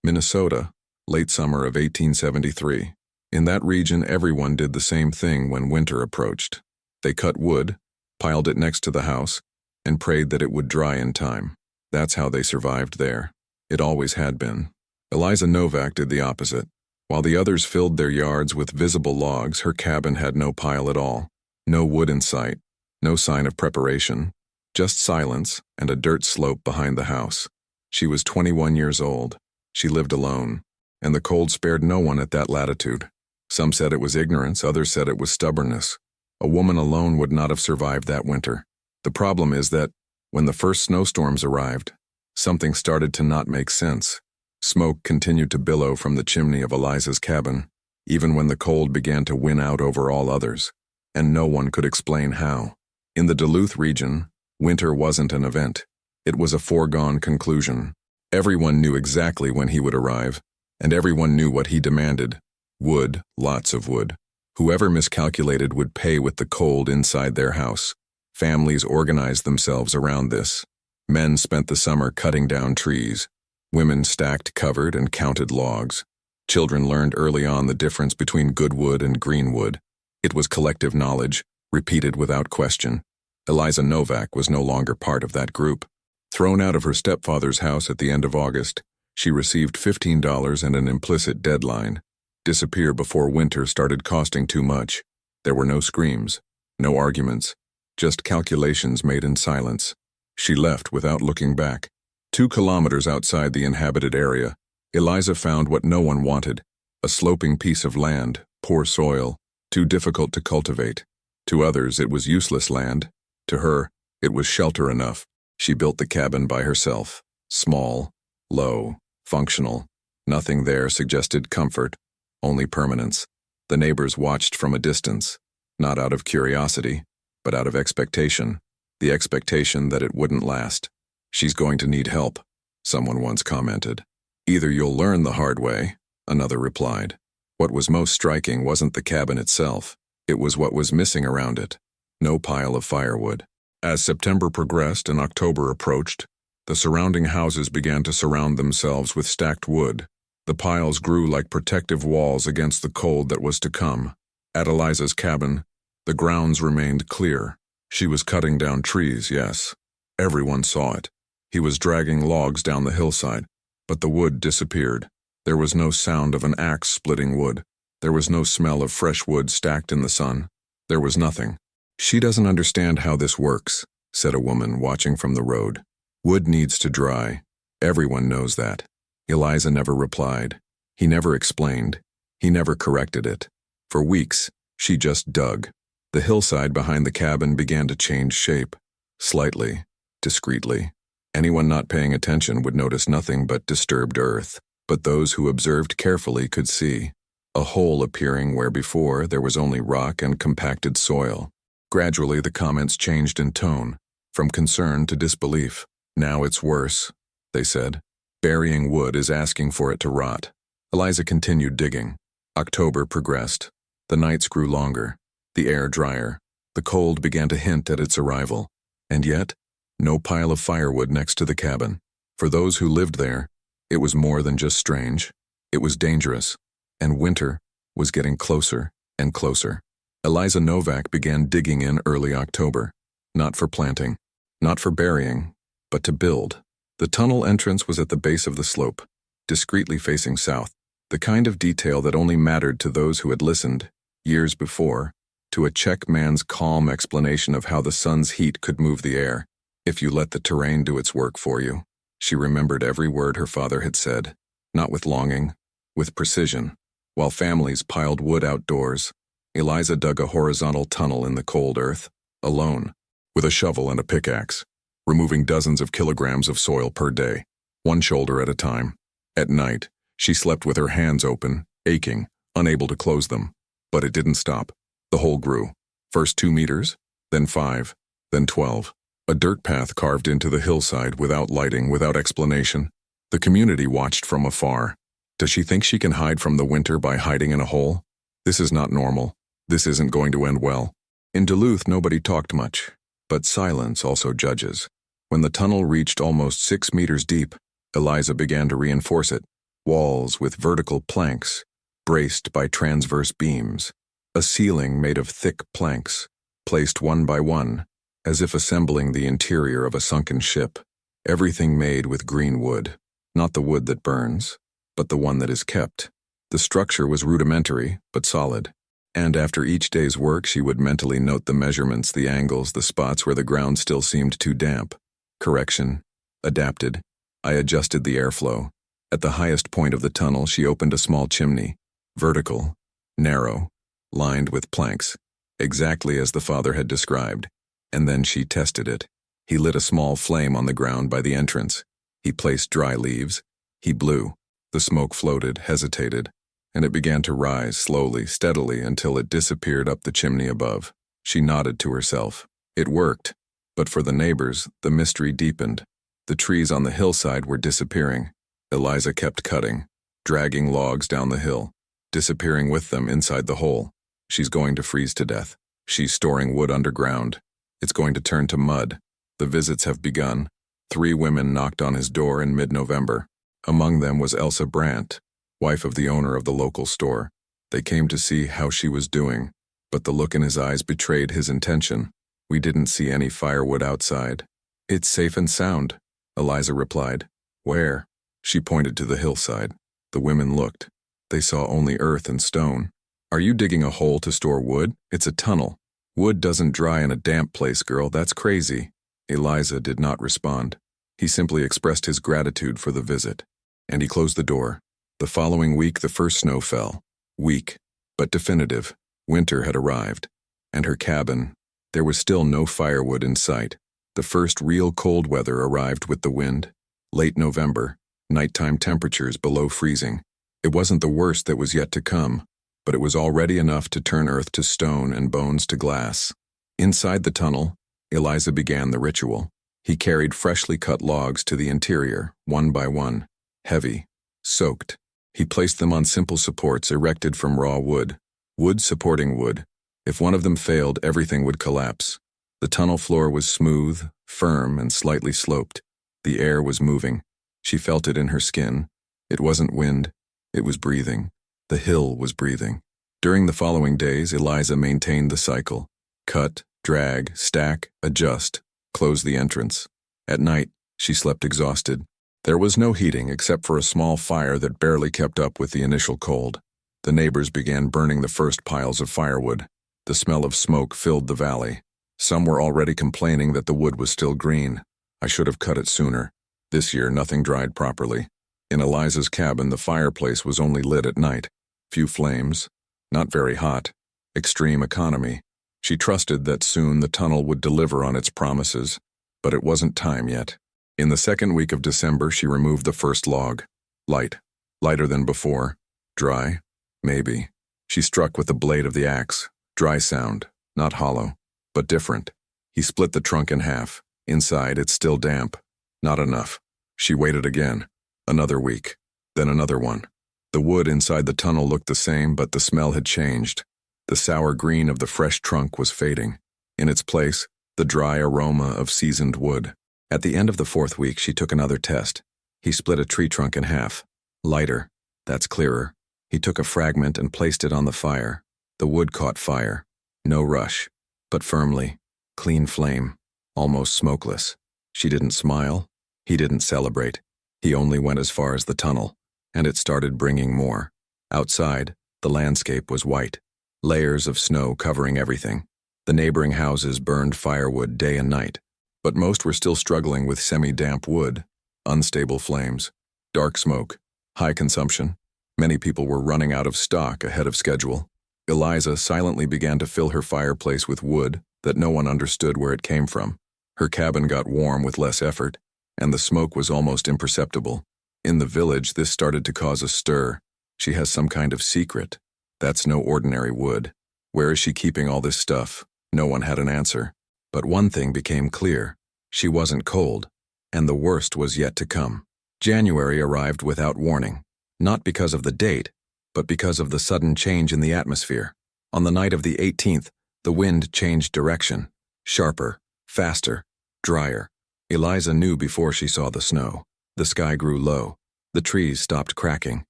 Minnesota, late summer of 1873. In that region, everyone did the same thing when winter approached. They cut wood, piled it next to the house, and prayed that it would dry in time. That's how they survived there. It always had been. Eliza Novak did the opposite. While the others filled their yards with visible logs, her cabin had no pile at all. No wood in sight, no sign of preparation, just silence and a dirt slope behind the house. She was 21 years old. She lived alone, and the cold spared no one at that latitude. Some said it was ignorance, others said it was stubbornness. A woman alone would not have survived that winter. The problem is that, when the first snowstorms arrived, something started to not make sense. Smoke continued to billow from the chimney of Eliza's cabin, even when the cold began to win out over all others, and no one could explain how. In the Duluth region, winter wasn't an event. It was a foregone conclusion. Everyone knew exactly when he would arrive, and everyone knew what he demanded. Wood, lots of wood. Whoever miscalculated would pay with the cold inside their house. Families organized themselves around this. Men spent the summer cutting down trees. Women stacked, covered, and counted logs. Children learned early on the difference between good wood and green wood. It was collective knowledge, repeated without question. Eliza Novak was no longer part of that group. Thrown out of her stepfather's house at the end of August, she received $15 and an implicit deadline. Disappear before winter started costing too much. There were no screams, no arguments, just calculations made in silence. She left without looking back. 2 kilometers outside the inhabited area, Eliza found what no one wanted, a sloping piece of land, poor soil, too difficult to cultivate. To others, it was useless land. To her, it was shelter enough. She built the cabin by herself. Small, low, functional. Nothing there suggested comfort, only permanence. The neighbors watched from a distance, not out of curiosity, but out of expectation. The expectation that it wouldn't last. "She's going to need help," someone once commented. "Either you'll learn the hard way," another replied. What was most striking wasn't the cabin itself. It was what was missing around it. No pile of firewood. As September progressed and October approached, the surrounding houses began to surround themselves with stacked wood. The piles grew like protective walls against the cold that was to come. At Eliza's cabin, the grounds remained clear. She was cutting down trees, yes. Everyone saw it. He was dragging logs down the hillside, but the wood disappeared. There was no sound of an axe splitting wood. There was no smell of fresh wood stacked in the sun. There was nothing. "She doesn't understand how this works," said a woman watching from the road. "Wood needs to dry. Everyone knows that." Eliza never replied. He never explained. He never corrected it. For weeks, she just dug. The hillside behind the cabin began to change shape. Slightly, discreetly. Anyone not paying attention would notice nothing but disturbed earth, but those who observed carefully could see a hole appearing where before there was only rock and compacted soil. Gradually, the comments changed in tone, from concern to disbelief. "Now it's worse," they said. "Burying wood is asking for it to rot." Eliza continued digging. October progressed. The nights grew longer, the air drier. The cold began to hint at its arrival. And yet, no pile of firewood next to the cabin. For those who lived there, it was more than just strange. It was dangerous, and winter was getting closer and closer. Eliza Novak began digging in early October, not for planting, not for burying, but to build. The tunnel entrance was at the base of the slope, discreetly facing south, the kind of detail that only mattered to those who had listened, years before, to a Czech man's calm explanation of how the sun's heat could move the air, if you let the terrain do its work for you. She remembered every word her father had said, not with longing, with precision. While families piled wood outdoors, Eliza dug a horizontal tunnel in the cold earth, alone, with a shovel and a pickaxe, removing dozens of kilograms of soil per day, one shoulder at a time. At night, she slept with her hands open, aching, unable to close them. But it didn't stop. The hole grew. First 2 meters, then 5, then 12. A dirt path carved into the hillside without lighting, without explanation. The community watched from afar. Does she think she can hide from the winter by hiding in a hole? This is not normal. This isn't going to end well. In Duluth, nobody talked much, but silence also judges. When the tunnel reached almost 6 meters deep, Eliza began to reinforce it. walls with vertical planks, braced by transverse beams, a ceiling made of thick planks, placed one by one, as if assembling the interior of a sunken ship, everything made with green wood, not the wood that burns, but the one that is kept. The structure was rudimentary, but solid, and after each day's work she would mentally note the measurements, the angles, the spots where the ground still seemed too damp. Correction. Adapted. I adjusted the airflow. At the highest point of the tunnel, she opened a small chimney, vertical, narrow, lined with planks, exactly as the father had described, and then she tested it. He lit a small flame on the ground by the entrance. He placed dry leaves. He blew. The smoke floated, hesitated, and it began to rise slowly, steadily, until it disappeared up the chimney above. She nodded to herself. It worked, but for the neighbors, the mystery deepened. The trees on the hillside were disappearing. Eliza kept cutting, dragging logs down the hill, disappearing with them inside the hole. She's going to freeze to death. She's storing wood underground. It's going to turn to mud. The visits have begun. 3 women knocked on his door in mid-November. Among them was Elsa Brandt, wife of the owner of the local store. They came to see how she was doing, but the look in his eyes betrayed his intention. We didn't see any firewood outside. It's safe and sound, Eliza replied. Where? She pointed to the hillside. The women looked. They saw only earth and stone. Are you digging a hole to store wood? It's a tunnel. Wood doesn't dry in a damp place, girl. That's crazy. Eliza did not respond. He simply expressed his gratitude for the visit, and he closed the door. The following week, the first snow fell. Weak, but definitive. Winter had arrived, and her cabin, there was still no firewood in sight. The first real cold weather arrived with the wind. Late November, nighttime temperatures below freezing. It wasn't the worst that was yet to come, but it was already enough to turn earth to stone and bones to glass. Inside the tunnel, Eliza began the ritual. He carried freshly cut logs to the interior, one by one, heavy, soaked. He placed them on simple supports erected from raw wood. Wood supporting wood. If one of them failed, everything would collapse. The tunnel floor was smooth, firm, and slightly sloped. The air was moving. She felt it in her skin. It wasn't wind. It was breathing. The hill was breathing. During the following days, Eliza maintained the cycle. Cut, drag, stack, adjust, close the entrance. At night, she slept exhausted. There was no heating except for a small fire that barely kept up with the initial cold. The neighbors began burning the first piles of firewood. The smell of smoke filled the valley. Some were already complaining that the wood was still green. I should have cut it sooner. This year, nothing dried properly. In Eliza's cabin, the fireplace was only lit at night. Few flames. Not very hot. Extreme economy. She trusted that soon the tunnel would deliver on its promises, but it wasn't time yet. In the second week of December, she removed the first log. Light. Lighter than before. Dry. Maybe. She struck with the blade of the axe. Dry sound. Not hollow, but different. He split the trunk in half. Inside, it's still damp. Not enough. She waited again. Another week. Then another one. The wood inside the tunnel looked the same, but the smell had changed. The sour green of the fresh trunk was fading. In its place, the dry aroma of seasoned wood. At the end of the 4th week, she took another test. He split a tree trunk in half. Lighter. That's clearer. He took a fragment and placed it on the fire. The wood caught fire. No rush, but firmly. Clean flame. Almost smokeless. She didn't smile. He didn't celebrate. He only went as far as the tunnel, and it started bringing more. Outside, the landscape was white. Layers of snow covering everything. The neighboring houses burned firewood day and night, but most were still struggling with semi-damp wood, unstable flames, dark smoke, high consumption. Many people were running out of stock ahead of schedule. Eliza silently began to fill her fireplace with wood that no one understood where it came from. Her cabin got warm with less effort, and the smoke was almost imperceptible. In the village, this started to cause a stir. She has some kind of secret. That's no ordinary wood. Where is she keeping all this stuff? No one had an answer. But one thing became clear. She wasn't cold, and the worst was yet to come. January arrived without warning, not because of the date, but because of the sudden change in the atmosphere. On the night of the 18th, the wind changed direction. Sharper, faster, drier. Eliza knew before she saw the snow. The sky grew low. The trees stopped cracking.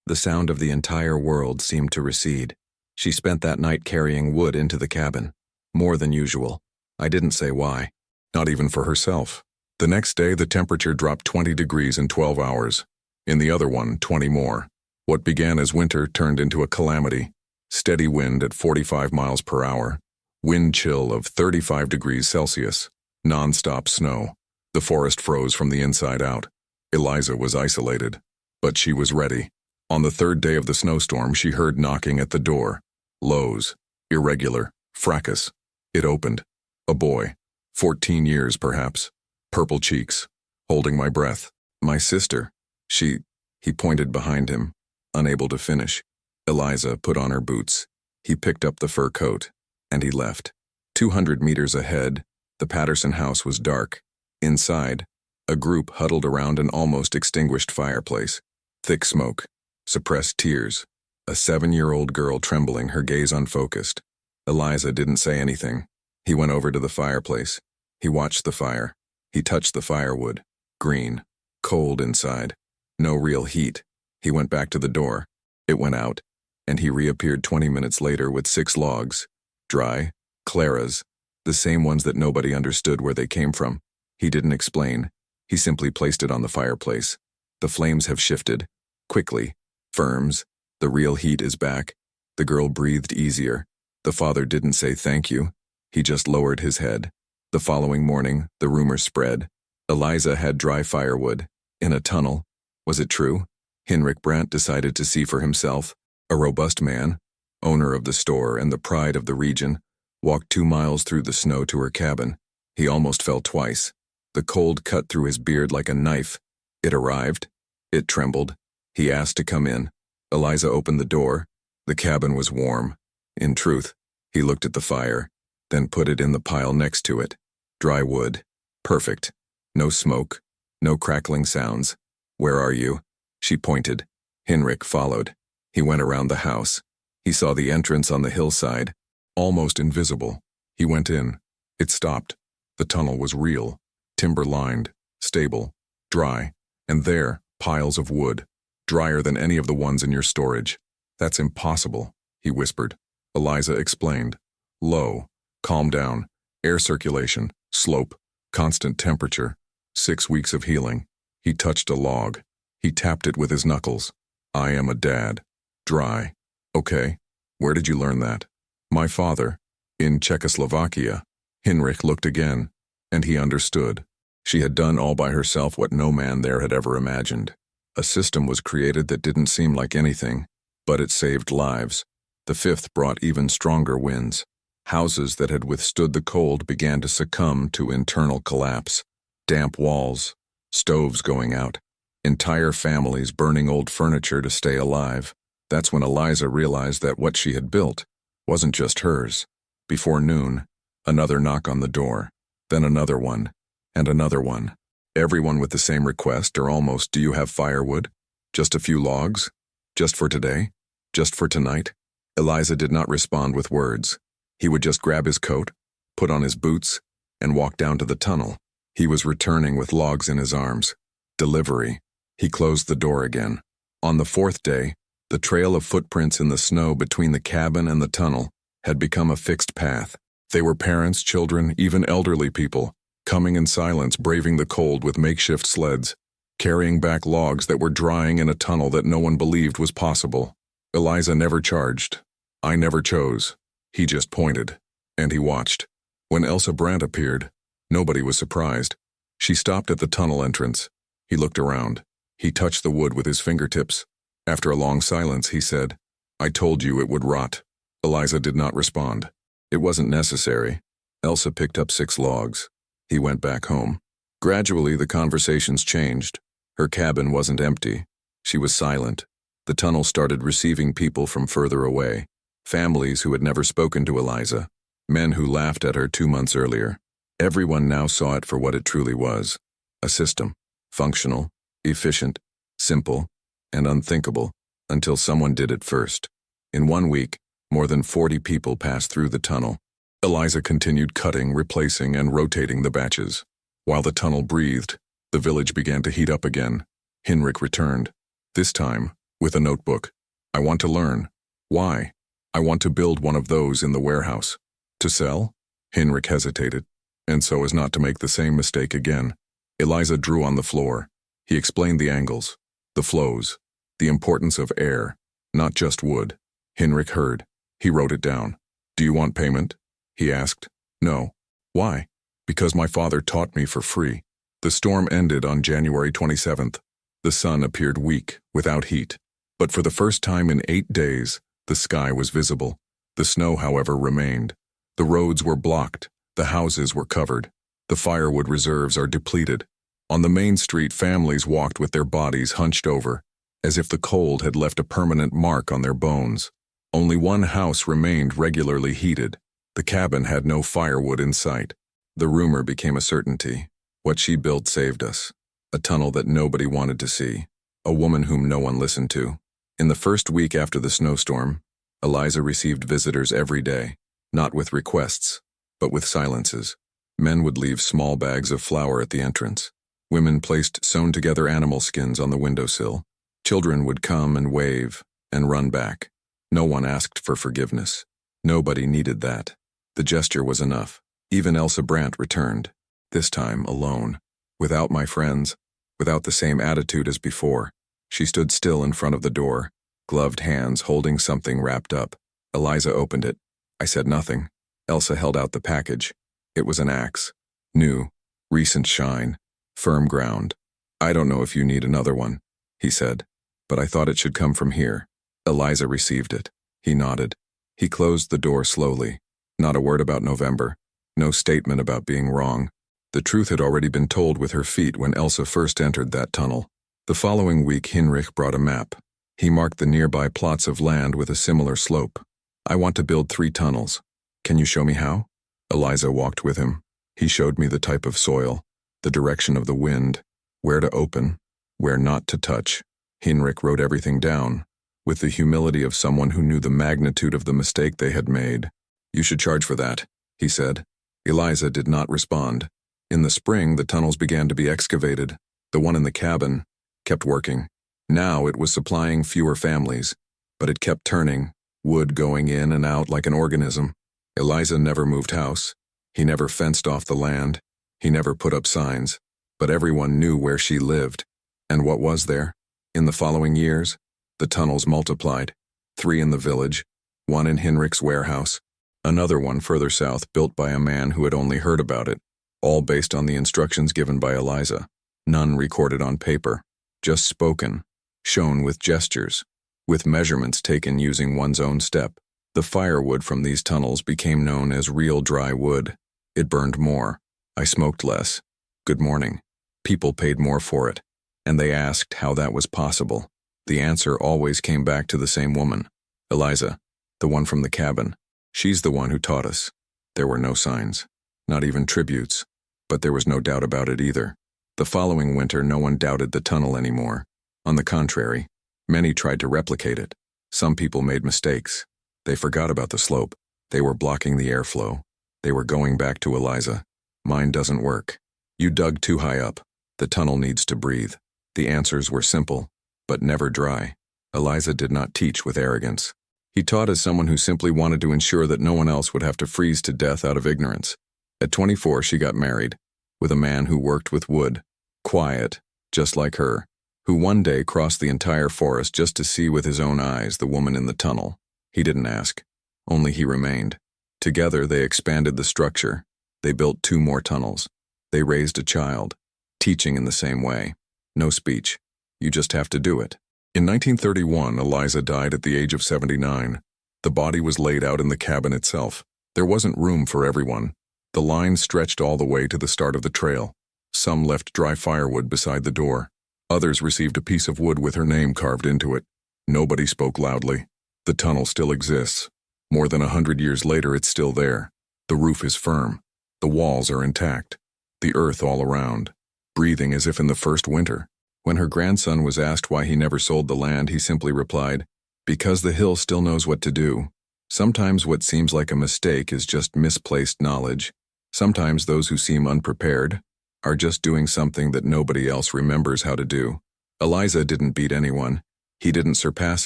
The sound of the entire world seemed to recede. She spent that night carrying wood into the cabin. More than usual. I didn't say why. Not even for herself. The next day, the temperature dropped 20 degrees in 12 hours. In the other one, 20 more. What began as winter turned into a calamity. Steady wind at 45 miles per hour. Wind chill of 35 degrees Celsius. Non-stop snow. The forest froze from the inside out. Eliza was isolated. But she was ready. On the third day of the snowstorm, she heard knocking at the door. Lows. Irregular. Fracas. It opened. A boy. 14 years, perhaps. Purple cheeks. Holding my breath. My sister. He pointed behind him, unable to finish. Eliza put on her boots. He picked up the fur coat, and he left. 200 meters ahead, the Patterson house was dark. Inside, a group huddled around an almost extinguished fireplace. Thick smoke. Suppressed tears. A 7-year-old girl trembling, her gaze unfocused. Eliza didn't say anything. He went over to the fireplace. He watched the fire. He touched the firewood. Green. Cold inside. No real heat. He went back to the door. It went out, and he reappeared 20 minutes later with 6 logs. Dry. Clara's. The same ones that nobody understood where they came from. He didn't explain. He simply placed it on the fireplace. The flames have shifted. Quickly. Firms. The real heat is back. The girl breathed easier. The father didn't say thank you. He just lowered his head. The following morning, the rumor spread. Eliza had dry firewood. In a tunnel. Was it true? Hinrich Brandt decided to see for himself. A robust man, owner of the store and the pride of the region, walked 2 miles through the snow to her cabin. He almost fell twice. The cold cut through his beard like a knife. It arrived. It trembled. He asked to come in. Eliza opened the door. The cabin was warm. In truth, he looked at the fire, then put it in the pile next to it. Dry wood. Perfect. No smoke. No crackling sounds. Where are you? She pointed. Hinrich followed. He went around the house. He saw the entrance on the hillside. Almost invisible. He went in. It stopped. The tunnel was real. Timber-lined. Stable. Dry. And there, piles of wood. Drier than any of the ones in your storage. That's impossible, he whispered. Eliza explained. Low. Calm down. Air circulation. Slope. Constant temperature. 6 weeks of healing. He touched a log. He tapped it with his knuckles. I am a dad. Dry. Okay. Where did you learn that? My father. In Czechoslovakia. Hinrich looked again, and he understood. She had done all by herself what no man there had ever imagined. A system was created that didn't seem like anything, but it saved lives. The 5th brought even stronger winds. Houses that had withstood the cold began to succumb to internal collapse. Damp walls. Stoves going out. Entire families burning old furniture to stay alive. That's when Eliza realized that what she had built wasn't just hers. Before noon, another knock on the door, then another one, and another one. Everyone with the same request, or almost, do you have firewood? Just a few logs? Just for today? Just for tonight? Eliza did not respond with words. He would just grab his coat, put on his boots, and walk down to the tunnel. He was returning with logs in his arms. Delivery. He closed the door again. On the 4th day, the trail of footprints in the snow between the cabin and the tunnel had become a fixed path. They were parents, children, even elderly people, coming in silence, braving the cold with makeshift sleds, carrying back logs that were drying in a tunnel that no one believed was possible. Eliza never charged. I never chose. He just pointed. And he watched. When Elsa Brandt appeared, nobody was surprised. She stopped at the tunnel entrance. He looked around. He touched the wood with his fingertips. After a long silence, he said, I told you it would rot. Eliza did not respond. It wasn't necessary. Elsa picked up 6 logs. He went back home. Gradually, the conversations changed. Her cabin wasn't empty. She was silent. The tunnel started receiving people from further away. Families who had never spoken to Eliza. Men who laughed at her 2 months earlier. Everyone now saw it for what it truly was. A system. Functional, efficient, simple, and unthinkable, until someone did it first. In 1 week, more than 40 people passed through the tunnel. Eliza continued cutting, replacing, and rotating the batches. While the tunnel breathed, the village began to heat up again. Hinrich returned. This time, with a notebook. I want to learn. Why? I want to build one of those in the warehouse. To sell? Hinrich hesitated, and so as not to make the same mistake again. Eliza drew on the floor. He explained the angles, the flows, the importance of air, not just wood. Hinrich heard. He wrote it down. Do you want payment? He asked. No. Why? Because my father taught me for free. The storm ended on January 27th. The sun appeared weak, without heat. But for the first time in 8 days, the sky was visible. The snow, however, remained. The roads were blocked. The houses were covered. The firewood reserves are depleted. On the main street, families walked with their bodies hunched over, as if the cold had left a permanent mark on their bones. Only one house remained regularly heated. The cabin had no firewood in sight. The rumor became a certainty. What she built saved us. A tunnel that nobody wanted to see. A woman whom no one listened to. In the first week after the snowstorm, Eliza received visitors every day, not with requests, but with silences. Men would leave small bags of flour at the entrance. Women placed sewn-together animal skins on the windowsill. Children would come and wave and run back. No one asked for forgiveness. Nobody needed that. The gesture was enough. Even Elsa Brandt returned, this time alone, without my friends, without the same attitude as before. She stood still in front of the door, gloved hands holding something wrapped up. Eliza opened it. I said nothing. Elsa held out the package. It was an axe. New, recent shine, firm ground. I don't know if you need another one, he said, but I thought it should come from here. Eliza received it. He nodded. He closed the door slowly. Not a word about November. No statement about being wrong. The truth had already been told with her feet when Elsa first entered that tunnel. The following week, Hinrich brought a map. He marked the nearby plots of land with a similar slope. I want to build 3 tunnels. Can you show me how? Eliza walked with him. He showed me the type of soil, the direction of the wind, where to open, where not to touch. Hinrich wrote everything down, with the humility of someone who knew the magnitude of the mistake they had made. You should charge for that, he said. Eliza did not respond. In the spring, the tunnels began to be excavated. The one in the cabin kept working. Now it was supplying fewer families, but it kept turning, wood going in and out like an organism. Eliza never moved house. He never fenced off the land. He never put up signs. But everyone knew where she lived. And what was there? In the following years, the tunnels multiplied. 3 in the village, 1 in Hinrich's warehouse, another one further south built by a man who had only heard about it, all based on the instructions given by Eliza. None recorded on paper, just spoken, shown with gestures, with measurements taken using one's own step. The firewood from these tunnels became known as real dry wood. It burned more. I smoked less. Good morning. People paid more for it, and they asked how that was possible. The answer always came back to the same woman, Eliza, the one from the cabin. She's the one who taught us. There were no signs, not even tributes, but there was no doubt about it either. The following winter, no one doubted the tunnel anymore. On the contrary, many tried to replicate it. Some people made mistakes. They forgot about the slope. They were blocking the airflow. They were going back to Eliza. Mine doesn't work. You dug too high up. The tunnel needs to breathe. The answers were simple, but never dry. Eliza did not teach with arrogance. He taught as someone who simply wanted to ensure that no one else would have to freeze to death out of ignorance. At 24, she got married, with a man who worked with wood, quiet, just like her, who one day crossed the entire forest just to see with his own eyes the woman in the tunnel. He didn't ask, only he remained. Together they expanded the structure. They built 2 more tunnels. They raised a child, teaching in the same way. No speech. You just have to do it. In 1931, Eliza died at the age of 79. The body was laid out in the cabin itself. There wasn't room for everyone. The line stretched all the way to the start of the trail. Some left dry firewood beside the door. Others received a piece of wood with her name carved into it. Nobody spoke loudly. The tunnel still exists. More than 100 years later, it's still there. The roof is firm. The walls are intact. The earth all around, breathing as if in the first winter. When her grandson was asked why he never sold the land, he simply replied, "Because the hill still knows what to do." Sometimes what seems like a mistake is just misplaced knowledge. Sometimes those who seem unprepared are just doing something that nobody else remembers how to do. Eliza didn't beat anyone. He didn't surpass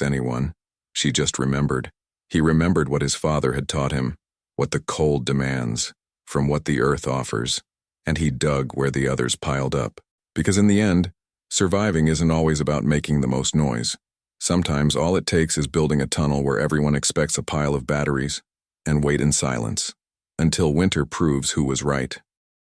anyone. She just remembered. He remembered what his father had taught him, what the cold demands, from what the earth offers, and he dug where the others piled up. Because in the end, surviving isn't always about making the most noise. Sometimes all it takes is building a tunnel where everyone expects a pile of batteries, and wait in silence, until winter proves who was right.